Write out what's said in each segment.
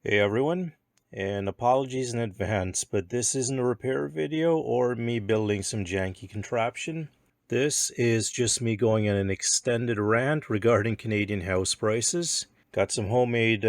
Hey everyone, and apologies in advance, but this isn't a repair video or me building some janky contraption. This is just me going on an extended rant regarding Canadian house prices. Got some homemade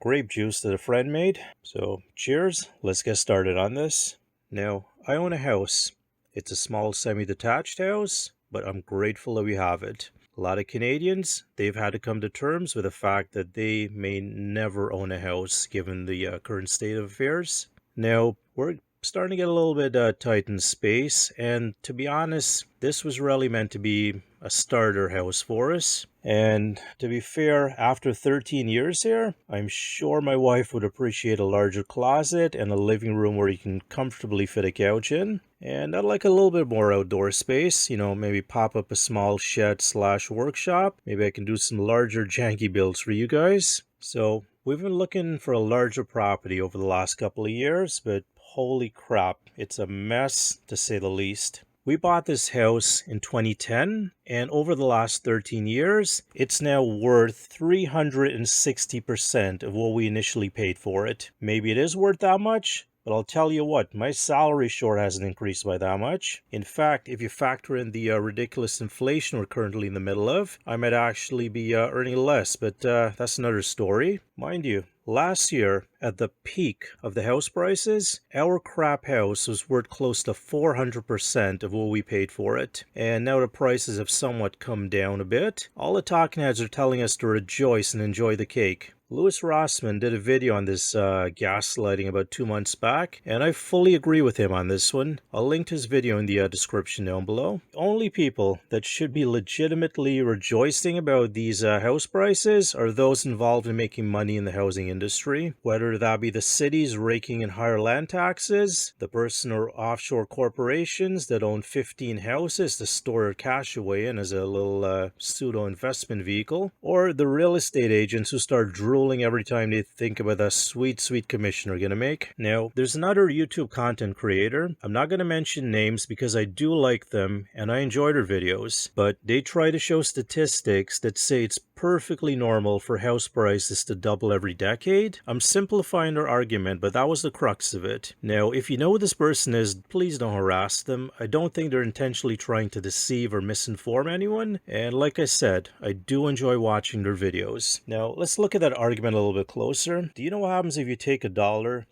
grape juice that a friend made, so cheers, let's get started on this. Now, I own a house. It's a small semi-detached house, but I'm grateful that we have it. A lot of Canadians, they've had to come to terms with the fact that they may never own a house given the current state of affairs. Now, we're starting to get a little bit tight in space, and to be honest, this was really meant to be a starter house for us. And to be fair, after 13 years here, I'm sure my wife would appreciate a larger closet and a living room where you can comfortably fit a couch in. And I'd like a little bit more outdoor space, maybe pop up a small shed slash workshop. Maybe I can do some larger janky builds for you guys. So we've been looking for a larger property over the last couple of years, but holy crap, it's a mess to say the least. We bought this house in 2010, and over the last 13 years, it's now worth 360% of what we initially paid for it. Maybe it is worth that much, but I'll tell you what, my salary sure hasn't increased by that much. In fact, if you factor in the ridiculous inflation we're currently in the middle of, I might actually be earning less, but that's another story. Mind you, last year, at the peak of the house prices, our crap house was worth close to 400% of what we paid for it. And now the prices have somewhat come down a bit. All the talking heads are telling us to rejoice and enjoy the cake. Louis Rossman did a video on this gaslighting about 2 months back, and I fully agree with him on this one. I'll link to his video in the description down below. The only people that should be legitimately rejoicing about these house prices are those involved in making money in the housing industry, whether that be the cities raking in higher land taxes, the person or offshore corporations that own 15 houses to store their cash away in as a little pseudo investment vehicle, or the real estate agents who start drooling every time they think about that sweet commission they're going to make. Now, there's another YouTube content creator. I'm not going to mention names because I do like them and I enjoy their videos, but they try to show statistics that say it's perfectly normal for house prices to double every decade. I'm simplifying their argument, but that was the crux of it. Now, if you know who this person is, please don't harass them. I don't think they're intentionally trying to deceive or misinform anyone, and like I said, I do enjoy watching their videos. Now, let's look at that argument a little bit closer. Do you know what happens if you take a dollar,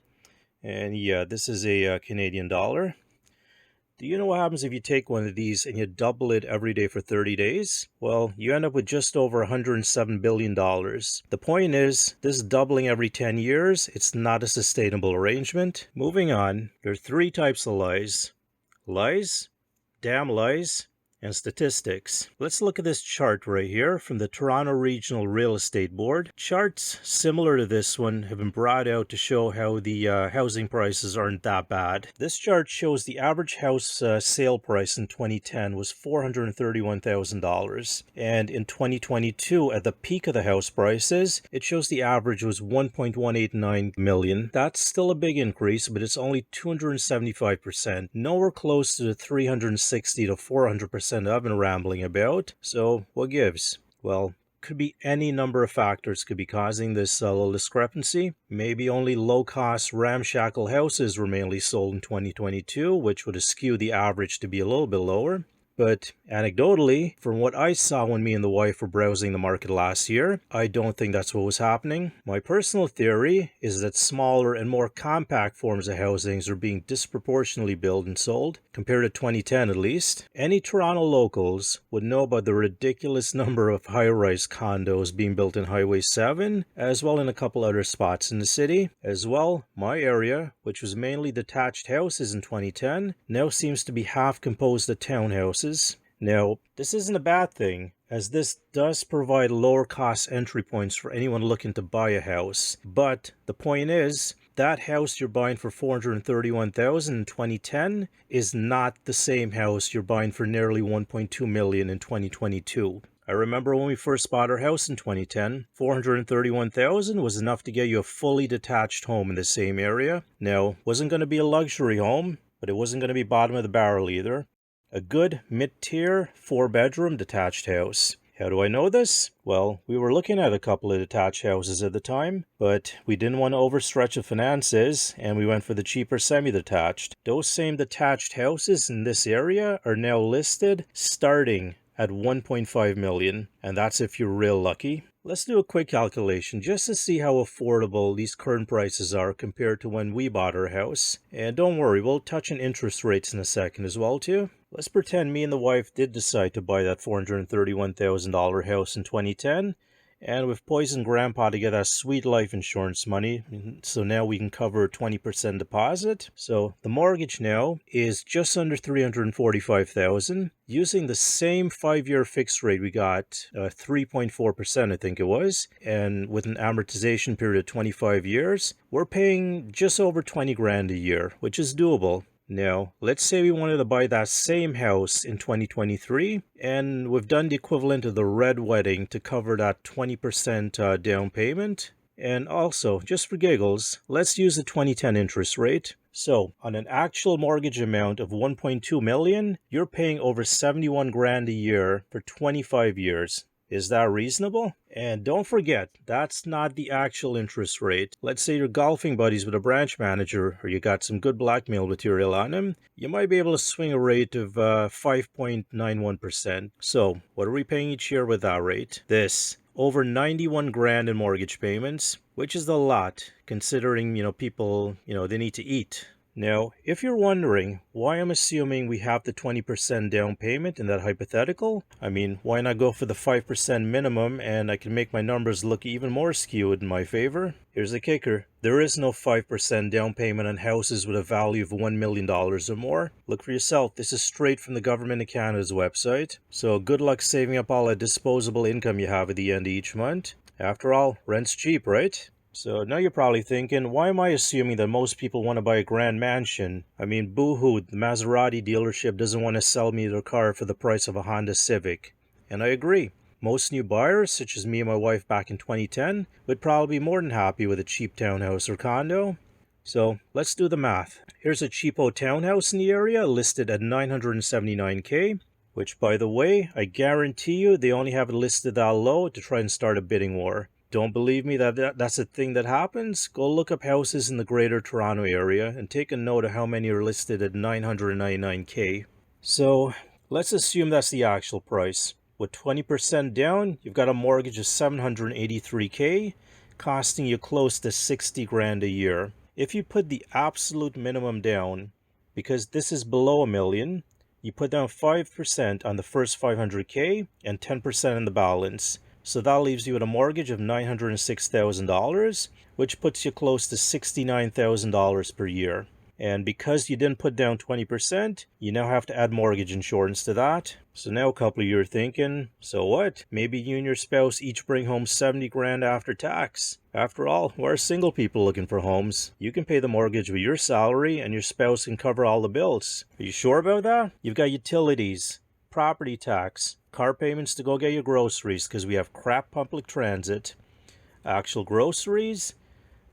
and yeah, this is a Canadian dollar. Do you know what happens if you take one of these and you double it every day for 30 days? Well, you end up with just over $107 billion. The point is, this doubling every 10 years, it's not a sustainable arrangement. Moving on, there are 3 types of lies. Lies, damn lies, and statistics. Let's look at this chart right here from the Toronto Regional Real Estate Board. Charts similar to this one have been brought out to show how the housing prices aren't that bad. This chart shows the average house sale price in 2010 was $431,000, and in 2022, at the peak of the house prices, it shows the average was $1.189 million. That's still a big increase, but it's only 275%, nowhere close to the 360 to 400% I've been rambling about. So what gives? Well, could be any number of factors could be causing this little discrepancy. Maybe only low-cost ramshackle houses were mainly sold in 2022, which would skew the average to be a little bit lower. But anecdotally, from what I saw when me and the wife were browsing the market last year, I don't think that's what was happening. My personal theory is that smaller and more compact forms of housings are being disproportionately built and sold, compared to 2010 at least. Any Toronto locals would know about the ridiculous number of high-rise condos being built in Highway 7, as well in a couple other spots in the city. As well, my area, which was mainly detached houses in 2010, now seems to be half composed of townhouses. Now, this isn't a bad thing, as this does provide lower cost entry points for anyone looking to buy a house. But the point is, that house you're buying for $431,000 in 2010 is not the same house you're buying for nearly $1.2 million in 2022. I remember when we first bought our house in 2010, $431,000 was enough to get you a fully detached home in the same area. Now, it wasn't going to be a luxury home, but it wasn't going to be bottom of the barrel either. A good mid-tier 4-bedroom detached house. How do I know this? Well, we were looking at a couple of detached houses at the time, but we didn't want to overstretch the finances, and we went for the cheaper semi-detached. Those same detached houses in this area are now listed starting at 1.5 million, and that's if you're real lucky. Let's do a quick calculation just to see how affordable these current prices are compared to when we bought our house. And don't worry, we'll touch on interest rates in a second as well too. Let's pretend me and the wife did decide to buy that $431,000 house in 2010, and we've poisoned Grandpa to get that sweet life insurance money, so now we can cover a 20% deposit. So the mortgage now is just under $345,000, using the same 5-year fixed rate we got, 3.4% I think it was, and with an amortization period of 25 years, we're paying just over 20 grand a year, which is doable. Now, let's say we wanted to buy that same house in 2023, and we've done the equivalent of the red wedding to cover that 20% down payment. And also, just for giggles, let's use the 2010 interest rate. So, on an actual mortgage amount of 1.2 million, you're paying over 71 grand a year for 25 years. Is that reasonable? And don't forget, that's not the actual interest rate. Let's say you're golfing buddies with a branch manager, or you got some good blackmail material on him. You might be able to swing a rate of 5.91%. So, what are we paying each year with that rate? This. Over 91 grand in mortgage payments, which is a lot, considering, people, they need to eat. Now, if you're wondering why I'm assuming we have the 20% down payment in that hypothetical, I mean, why not go for the 5% minimum and I can make my numbers look even more skewed in my favor? Here's the kicker. There is no 5% down payment on houses with a value of $1 million or more. Look for yourself. This is straight from the Government of Canada's website. So good luck saving up all that disposable income you have at the end of each month. After all, rent's cheap, right? So now you're probably thinking, why am I assuming that most people want to buy a grand mansion? I mean, boo-hoo, the Maserati dealership doesn't want to sell me their car for the price of a Honda Civic. And I agree. Most new buyers, such as me and my wife back in 2010, would probably be more than happy with a cheap townhouse or condo. So let's do the math. Here's a cheapo townhouse in the area listed at $979K. Which, by the way, I guarantee you they only have it listed that low to try and start a bidding war. Don't believe me that's a thing that happens? Go look up houses in the Greater Toronto area and take a note of how many are listed at $999K. So let's assume that's the actual price. With 20% down, you've got a mortgage of $783K, costing you close to 60 grand a year. If you put the absolute minimum down, because this is below $1 million, you put down 5% on the first $500K and 10% on the balance. So that leaves you with a mortgage of $906,000, which puts you close to $69,000 per year. And because you didn't put down 20%, you now have to add mortgage insurance to that. So now a couple of you are thinking, so what? Maybe you and your spouse each bring home 70 grand after tax. After all, we're single people looking for homes. You can pay the mortgage with your salary and your spouse can cover all the bills. Are you sure about that? You've got utilities, property tax, car payments to go get your groceries because we have crap public transit, actual groceries,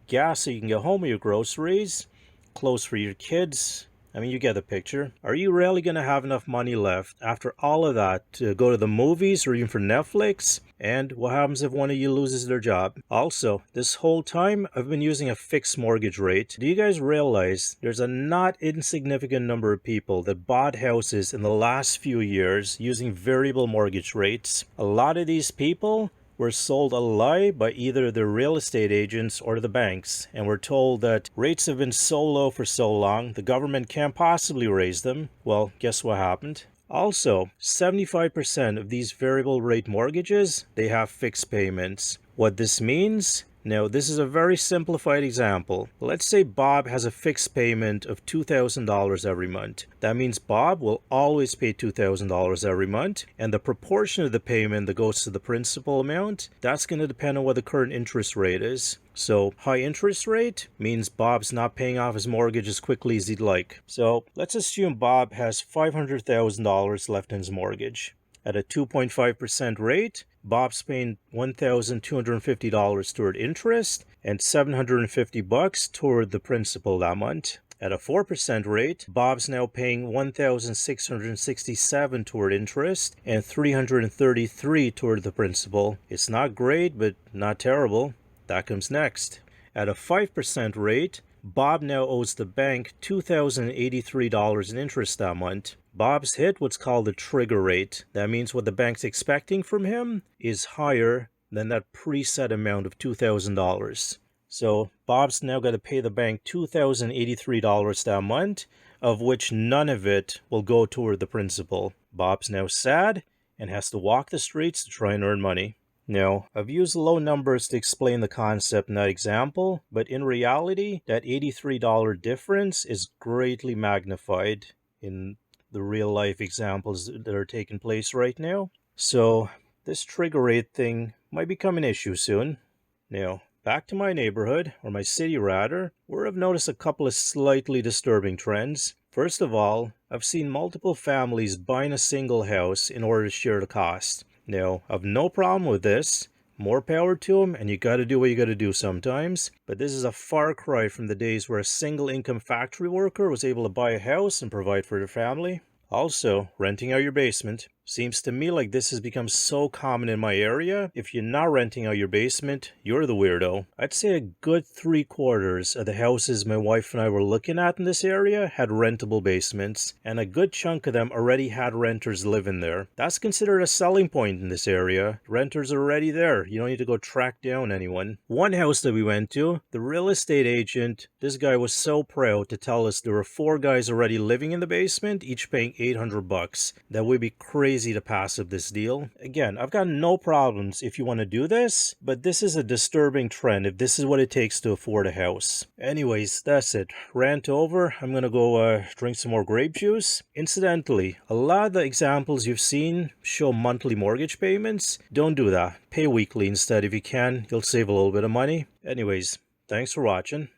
gas so you can get home with your groceries, clothes for your kids. I mean, you get the picture. Are you really going to have enough money left after all of that to go to the movies or even for Netflix? And what happens if one of you loses their job? Also, this whole time, I've been using a fixed mortgage rate. Do you guys realize there's a not insignificant number of people that bought houses in the last few years using variable mortgage rates? A lot of these people were sold a lie by either the real estate agents or the banks, and were told that rates have been so low for so long, the government can't possibly raise them. Well, guess what happened? Also, 75% of these variable rate mortgages, they have fixed payments. What this means? Now, this is a very simplified example. Let's say Bob has a fixed payment of $2,000 every month. That means Bob will always pay $2,000 every month, and the proportion of the payment that goes to the principal amount, that's going to depend on what the current interest rate is. So, high interest rate means Bob's not paying off his mortgage as quickly as he'd like. So, let's assume Bob has $500,000 left in his mortgage. At a 2.5% rate, Bob's paying $1,250 toward interest and $750 toward the principal that month. At a 4% rate, Bob's now paying $1,667 toward interest and $333 toward the principal. It's not great, but not terrible. That comes next. At a 5% rate, Bob now owes the bank $2,083 in interest that month. Bob's hit what's called the trigger rate. That means what the bank's expecting from him is higher than that preset amount of $2,000. So Bob's now got to pay the bank $2,083 that month, of which none of it will go toward the principal. Bob's now sad and has to walk the streets to try and earn money. Now, I've used low numbers to explain the concept in that example, but in reality, that $83 difference is greatly magnified in the real life examples that are taking place right now. So this trigger rate thing might become an issue soon. Now, back to my neighborhood, or my city rather, where I've noticed a couple of slightly disturbing trends. First of all, I've seen multiple families buying a single house in order to share the cost. Now, I've no problem with this. More power to them, and you gotta do what you gotta do sometimes. But this is a far cry from the days where a single income factory worker was able to buy a house and provide for their family. Also, renting out your basement. Seems to me like this has become so common in my area. If you're not renting out your basement, you're the weirdo. I'd say a good 3/4 of the houses my wife and I were looking at in this area had rentable basements, and a good chunk of them already had renters living there. That's considered a selling point in this area. Renters are already there. You don't need to go track down anyone. One house that we went to, the real estate agent, this guy was so proud to tell us there were 4 guys already living in the basement, each paying $800. That would be crazy to pass up this deal. Again, I've got no problems if you want to do this, but this is a disturbing trend if this is what it takes to afford a house. Anyways, that's it. Rant over. I'm gonna go drink some more grape juice. Incidentally, a lot of the examples you've seen show monthly mortgage payments. Don't do that. Pay weekly instead if you can. You'll save a little bit of money. Anyways, thanks for watching.